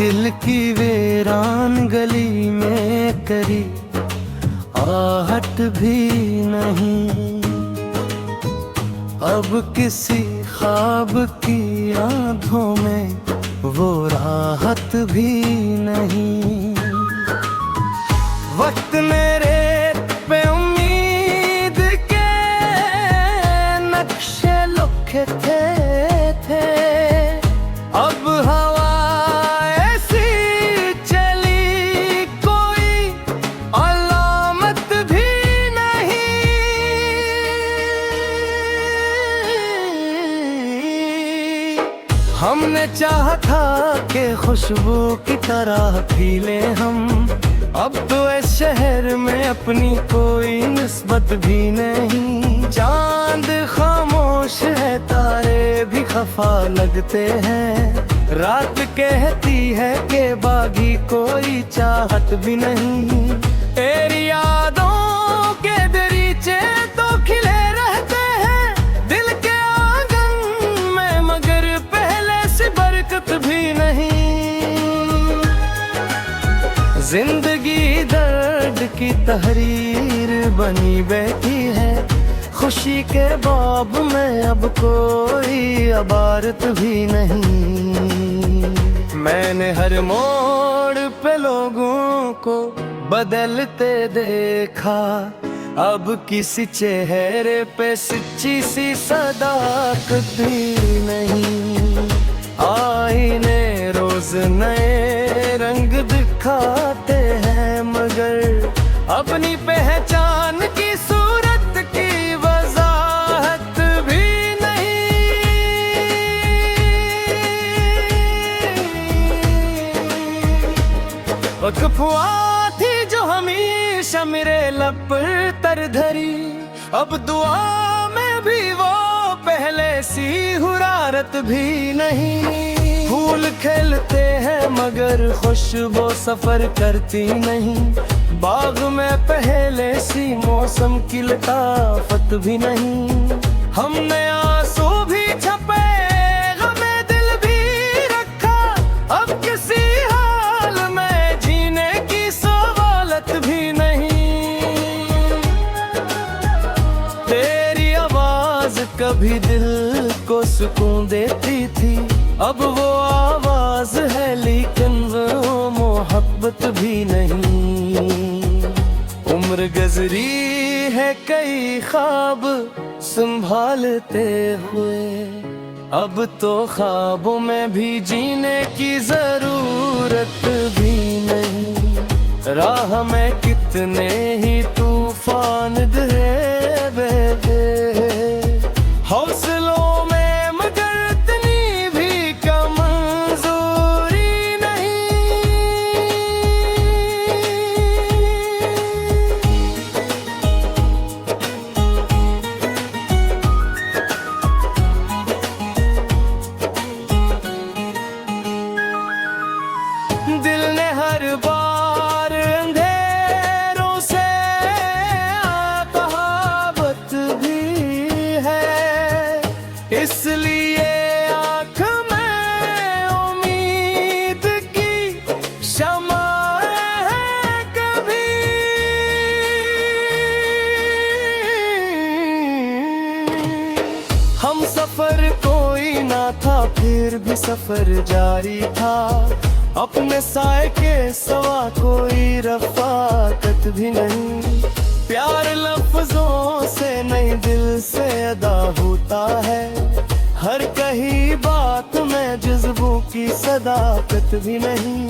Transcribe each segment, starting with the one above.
दिल की वीरान गली में करी आहट भी नहीं। अब किसी ख्वाब की आंखों में वो राहत भी नहीं। वक्त मेरे पे उम्मीद के नक्शे लिखे थे अब हवा ऐसी चली कोई अलामत भी नहीं। हमने चाहा था कि खुशबू की तरह खिले हम, अब तो इस शहर में अपनी कोई निस्बत भी नहीं। चांद खामोश है, तारे भी खफा लगते हैं, रात कहती है कि बागी कोई चाहत भी नहीं। तेरी यादों के दरीचे तो खिले रहते हैं दिल के आंगन में, मगर पहले से बरकत भी नहीं। जिंदगी दर्द की तहरीर बनी बैठी है, खुशी के बाब में अब कोई अबारत भी नहीं। मैंने हर मोड़ पे लोगों को बदलते देखा, अब किसी चेहरे पे सच्ची सी सदाकत भी नहीं। आईने रोज नए रंग दिखाते हैं, मगर अपनी पहचान की सूरत की वजाहत भी नहीं। अफ़वाह थी जो हमेशा मेरे लब पर तर धरी, अब दुआ में भी वो पहले सी हुरारत भी नहीं। फूल खिलते हैं मगर खुशबू सफर करती नहीं, बाग में पहले सी मौसम की लताफत भी नहीं। हमने आंसू भी छपे, गमे दिल भी रखा, अब किसी हाल में जीने की सवालत भी नहीं। तेरी आवाज कभी दिल को सुकून देती थी, अब वो आवाज है लेकिन वो मोहब्बत भी नहीं। उम्र गुज़री है कई ख्वाब संभालते हुए, अब तो ख्वाबों में भी जीने की जरूरत भी नहीं। राह में कितने ही तूफान दे हौसलों में, मगर इतनी भी कमजोरी नहीं। दिल ने हर बार अंधेरों से कहावत भी है, इसलिए आँख में उम्मीद की शमा है कभी। हम सफर कोई ना था फिर भी सफर जारी था, अपने साए के सवा कोई रफ़ाकत भी नहीं। प्यार लफ्जों से नहीं दिल से अदा होता है, हर कही बात में जज्बों की सदाकत भी नहीं।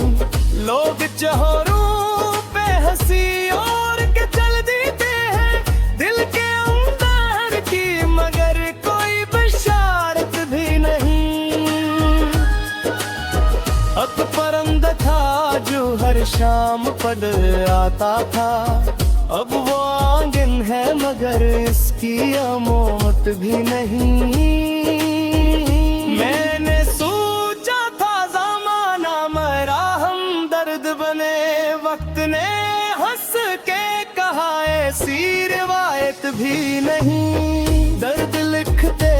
लोग चेहरों पे हंसी और के चल देते हैं दिल के अंदर की, मगर कोई बशारत भी नहीं। अब परंदा था जो हर शाम पड़ आता था, अब वो आंगन है मगर इसकी अमौत भी नहीं। मैंने सोचा था ज़माना मरा हम दर्द बने, वक्त ने हंस के कहा ऐसी रिवायत भी नहीं। दर्द लिखते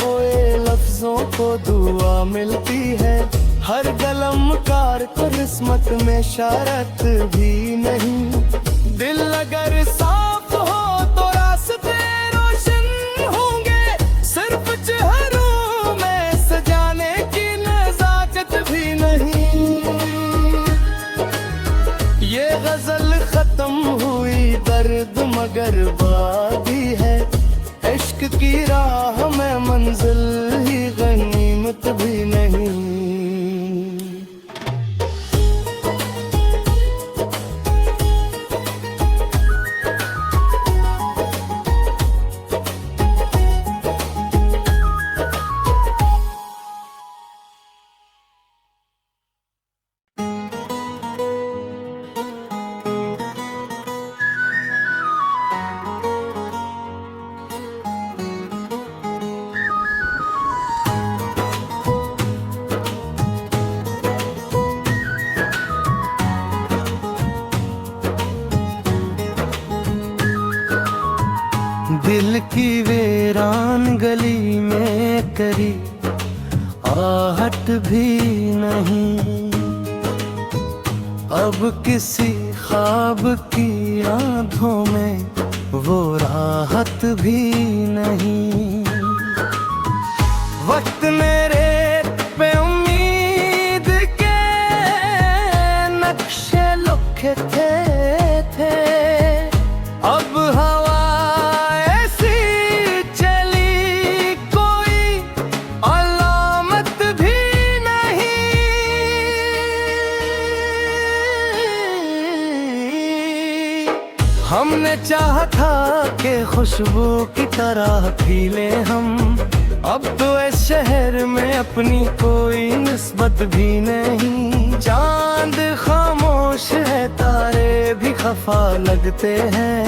हुए लफ्जों को दुआ मिलती है, हर कलमकार को किस्मत में शरत भी नहीं। दिल अगर साफ हो तो रास्ते रोशन होंगे, सिर्फ चेहरों में सजाने की नजाकत भी नहीं। ये गजल खत्म हुई दर्द मगर बाकी है, इश्क की राह में मंजिल ही गनीमत भी नहीं। दिल की वीरान गली में करी आहट भी नहीं, अब किसी ख्वाब की आंखों में वो राहत भी नहीं। वक्त मेरे पे उम्मीद के नक्शे लिखे थे, अब हवा ऐसी चली कोई अलामत भी नहीं। हमने चाहा था कि खुशबू की तरह खिले हम, अब तो इस शहर में अपनी कोई निस्बत भी नहीं। चांद खामोश है, तारे भी खफा लगते हैं,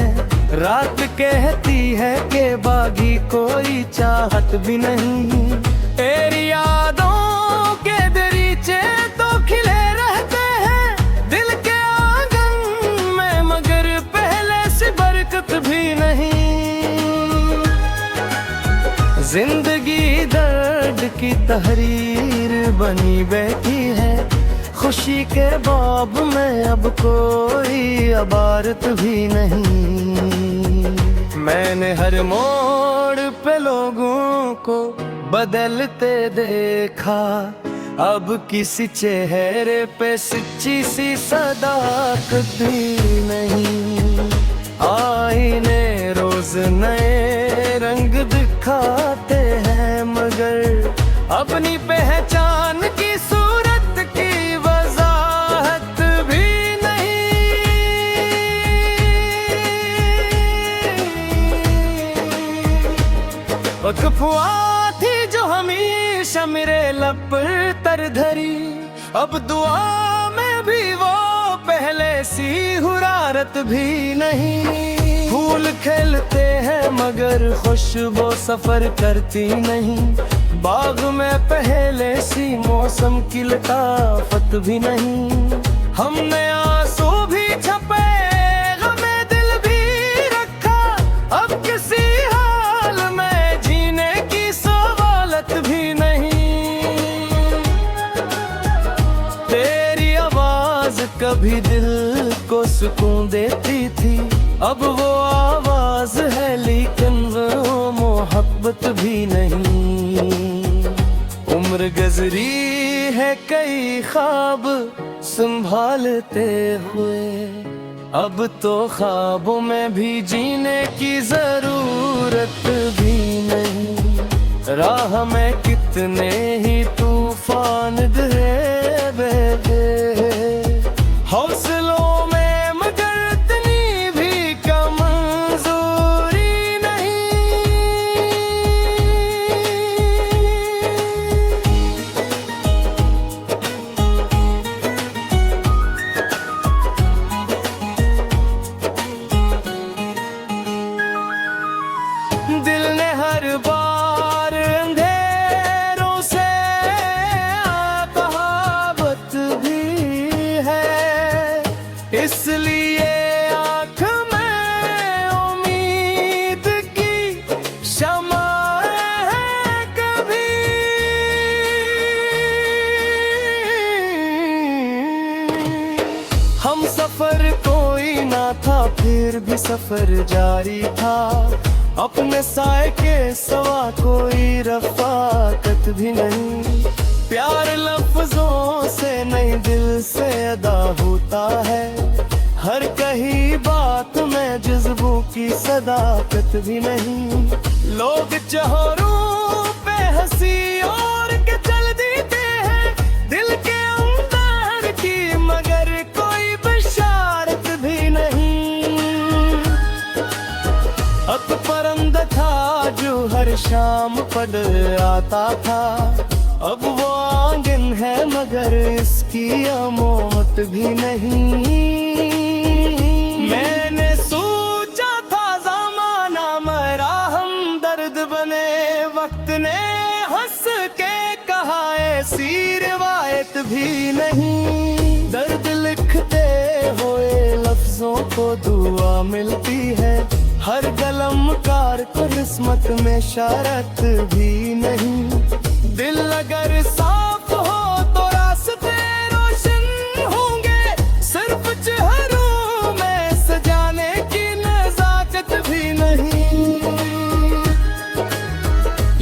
रात कहती है कि बागी कोई चाहत भी नहीं। तेरी यादों के दरीचे तो खिले रहते हैं दिल के आंगन में, मगर पहले से बरकत भी नहीं। जिंदगी दर्द की तहरीर बनी बैठी है, खुशी के बाब में अब कोई अबारत भी नहीं। मैंने हर मोड़ पे लोगों को बदलते देखा, अब किसी चेहरे पे सच्ची सी सदाकत भी नहीं। आईने रोज नए रंग दिखाते हैं, मगर अपनी पहचान की सूरत की वजाहत भी नहीं। एक अफवाह थी जो हमेशा मेरे लब पर तर धरी, अब दुआ में भी वो पहले सी हुरारत भी नहीं। फूल खिलते हैं मगर खुशबू सफर करती नहीं, बाग में पहले सी मौसम की लताफत भी नहीं। हमने आंसू भी छपे, गमे दिल भी रखा, अब किसी हाल में जीने की सवालत भी नहीं। तेरी आवाज कभी दिल को सुकून देती थी, अब वो आवाज है लेकिन वो मोहब्बत भी नहीं। उम्र गुजरी है कई ख्वाब संभालते हुए, अब तो ख्वाबों में भी जीने की जरूरत भी नहीं। राह में कितने ही तूफान डरे, हौसलों में मगर इतनी भी कमजोरी नहीं। दिल ने हर बार अंधेरों से कहावत भी है, इसलिए आँख में उम्मीद की शमा है कभी। फिर भी सफर जारी था। अपने साए के सवा कोई रफ़ाकत भी नहीं। प्यार लफ्जों से नहीं दिल से अदा होता है। हर कही बात में जज्बों की सदाकत भी नहीं। लोग चेहरों पे हंसी और के चल देते हैं दिल के अंदर की, मगर कोई बशारत भी नहीं। अत परंद था जो हर शाम पढ़ आता था, अब वो आंगन है मगर इसकी आमोद भी नहीं। मैंने सोचा था ज़माना मरा हम दर्द बने, वक्त ने हंस के कहा ऐसी रिवायत भी नहीं। दर्द लिखते हुए लफ्जों को दुआ मिलती है, हर कलमकार को किस्मत में शरत भी नहीं। दिल अगर साफ हो तो रास्ते रोशन होंगे, सिर्फ चेहरों में सजाने की नजाकत भी नहीं।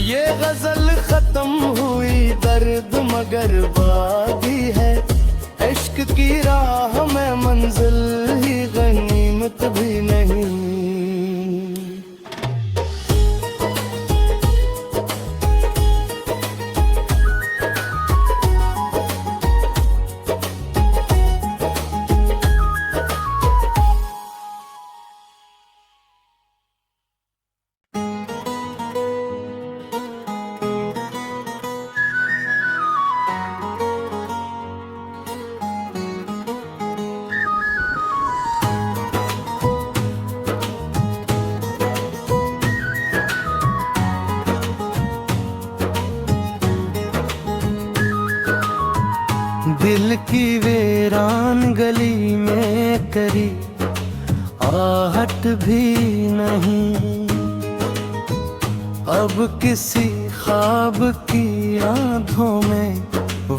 ये गजल खत्म हुई दर्द मगर बाकी है, इश्क की राह में मंजिल ही गनीमत भी नहीं। दिल की वीरान गली में करी आहट भी नहीं, अब किसी ख्वाब की आंखों में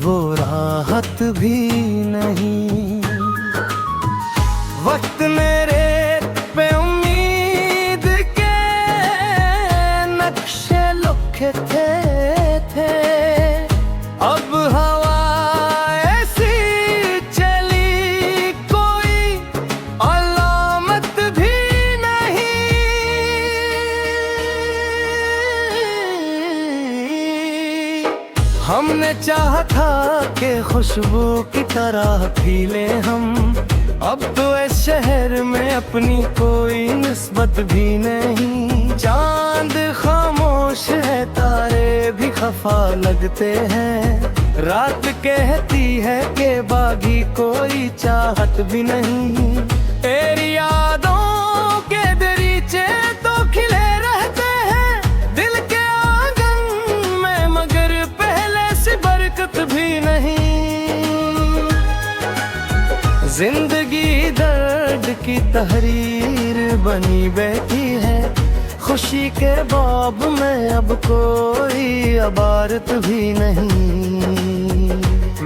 वो राहत भी नहीं। वक्त मेरे पे उम्मीद के नक्शे लिखे थे, अब हवा हमने चाहा था कि खुशबू की तरह खिले हम, अब तो इस शहर में अपनी कोई निस्बत भी नहीं। चांद खामोश है, तारे भी खफा लगते हैं, रात कहती है कि बागी कोई चाहत भी नहीं। तेरी यादों के दरीचे तो खिले रहते हैं दिल के आंगन में, मगर पहले से बरकत भी नहीं। जिंदगी दर्द की तहरीर बनी बैठी है, खुशी के बाब में अब कोई अबारत भी नहीं।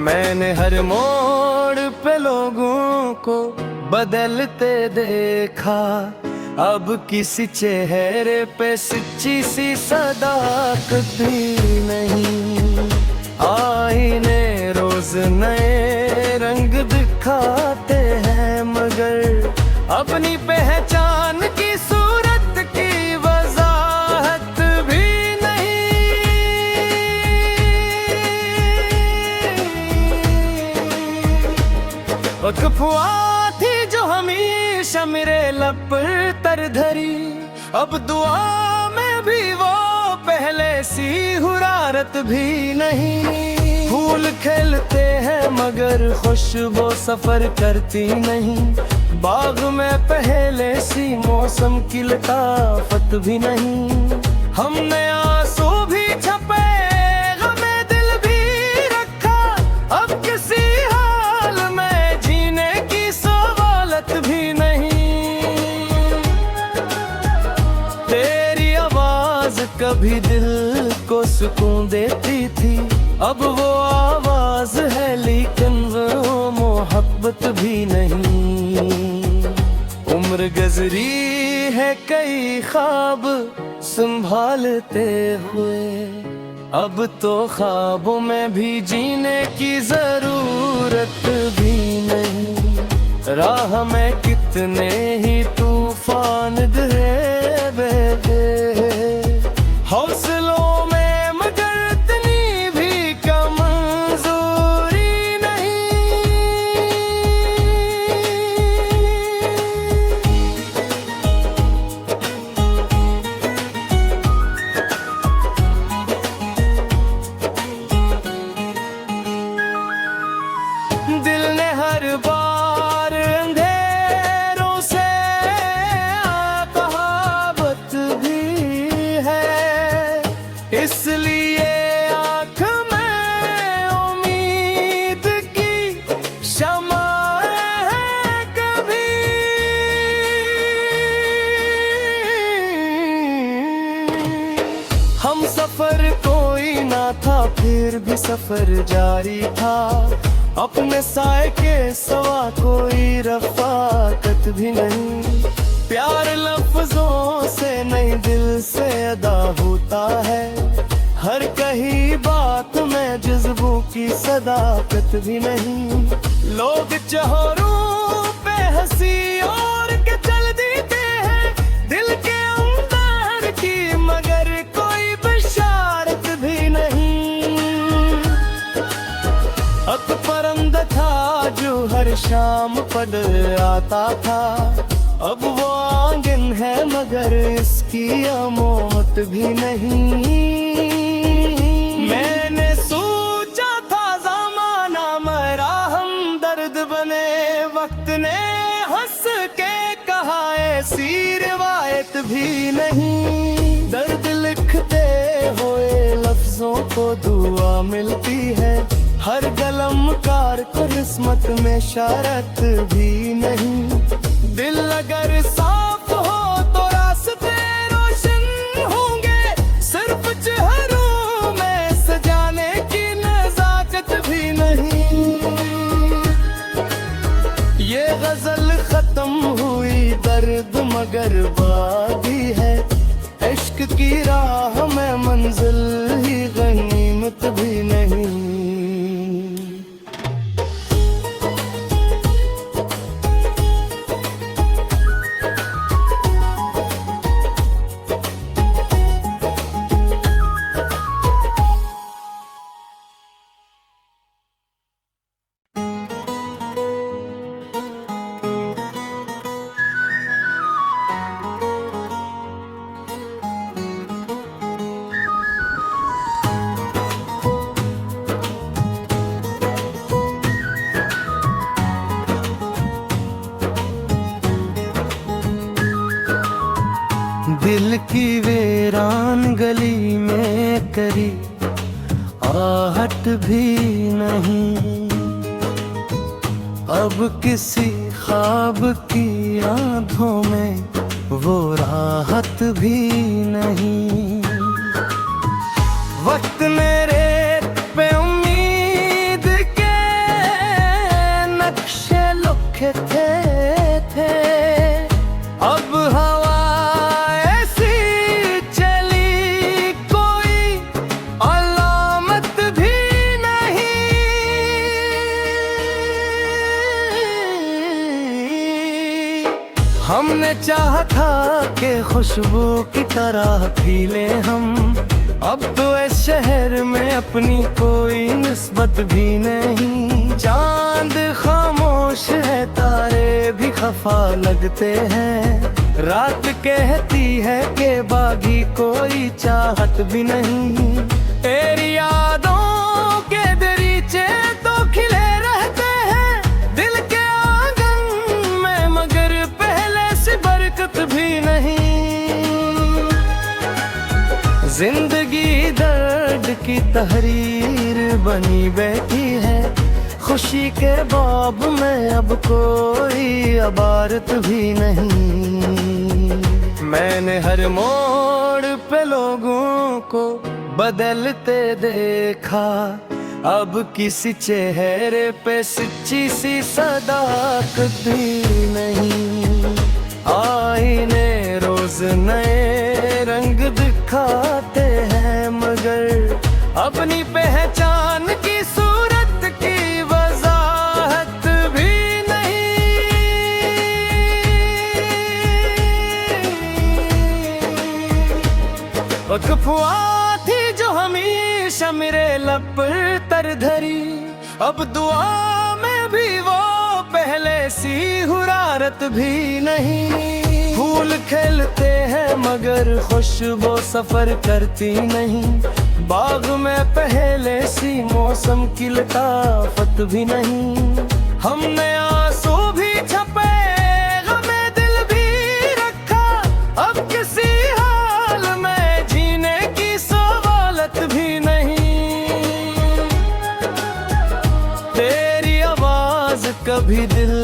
मैंने हर मोड़ पे लोगों को बदलते देखा, अब किसी चेहरे पे सच्ची सी सदाकत भी नहीं। आईने रोज नए रंग दिखाते हैं, मगर अपनी पहचान की सूरत की वजाहत भी नहीं। गफुआ थी जो हमेशा मेरे लब पर तर धरी, अब दुआ में भी वो पहले सी हुरारत भी नहीं। फूल खिलते हैं मगर खुशबू सफर करती नहीं, बाग में पहले सी मौसम की लताफत भी नहीं। हमने आंसू भी छपे गमे दिल भी रखा, अब किसी हाल में जीने की सवालत भी नहीं। तेरी आवाज कभी दिल को सुकून देती थी, अब वो आवाज है लेकिन वो मोहब्बत भी नहीं। उम्र गजरी है कई ख्वाब संभालते हुए। अब तो ख्वाबों में भी जीने की जरूरत भी नहीं। राह में कितने ही तूफान ड्रेबे, हौसलों में मगर इतनी भी कमजोरी नहीं। दिल ने हर बार अंधेरों से कहावत भी है, इसलिए आँख में उम्मीद की शमा है कभी। हम सफर कोई ना था फिर भी सफर जारी था। अपने साए के सवा कोई रफाकत भी नहीं। प्यार लफ्जों से नहीं दिल से अदा होता है। हर कही बात में जज्बों की सदाकत भी नहीं। लोग चेहरों पे हंसी और के चल देते हैं दिल के अंदर की, मगर कोई बशारत भी नहीं। अक परंद था जो हर शाम पद आता था, अब वो आंगन है मगर इसकी अमौत भी नहीं। मैंने सोचा था ज़माना मेरा हमदर्द बने, वक्त ने हंस के कहा ऐसी रिवायत भी नहीं। दर्द लिखते हुए लफ्जों को दुआ मिलती है, हर कलमकार को किस्मत में शरत भी नहीं। दिल अगर साफ हो तो रास्ते रोशन होंगे, सिर्फ चेहरों में सजाने की नजाकत भी नहीं। ये गजल खत्म हुई दर्द मगर बाकी है, इश्क की राह में मंजिल ही गनीमत भी नहीं। दिल की वीरान गली में करी आहट भी नहीं। अब किसी ख्वाब की आंखों में वो राहत भी नहीं। वक्त मेरे पे उम्मीद के नक्शे लिखे थे, अब हवा हमने चाहा था कि खुशबू की तरह खिले हम, अब तो इस शहर में अपनी कोई निस्बत भी नहीं। चांद खामोश है, तारे भी खफा लगते हैं, रात कहती है कि बागी कोई चाहत भी नहीं। तेरी यादों के दरीचे तो खिले रहते हैं दिल के आंगन में, मगर पहले से बरकत भी नहीं। जिंदगी दर्द की तहरीर बनी बैठी है, खुशी के बाब में अब कोई अबारत भी नहीं। मैंने हर मोड़ पे लोगों को बदलते देखा, अब किसी चेहरे पे सच्ची सी सदाकत भी नहीं। आईने रोज नए रंग दिखाते हैं, मगर अपनी पहचान की सूरत की वजाहत भी नहीं। एक अफवाह थी जो हमेशा मेरे लब पर तर धरी, अब दुआ में भी वो पहले सी हुरारत भी नहीं। फूल खिलते हैं मगर खुशबू सफर करती नहीं, बाग में पहले सी मौसम की लताफत भी नहीं। हमने आंसू भी छपे, गमे दिल भी रखा, अब किसी हाल में जीने की सवालत भी नहीं। तेरी आवाज कभी दिल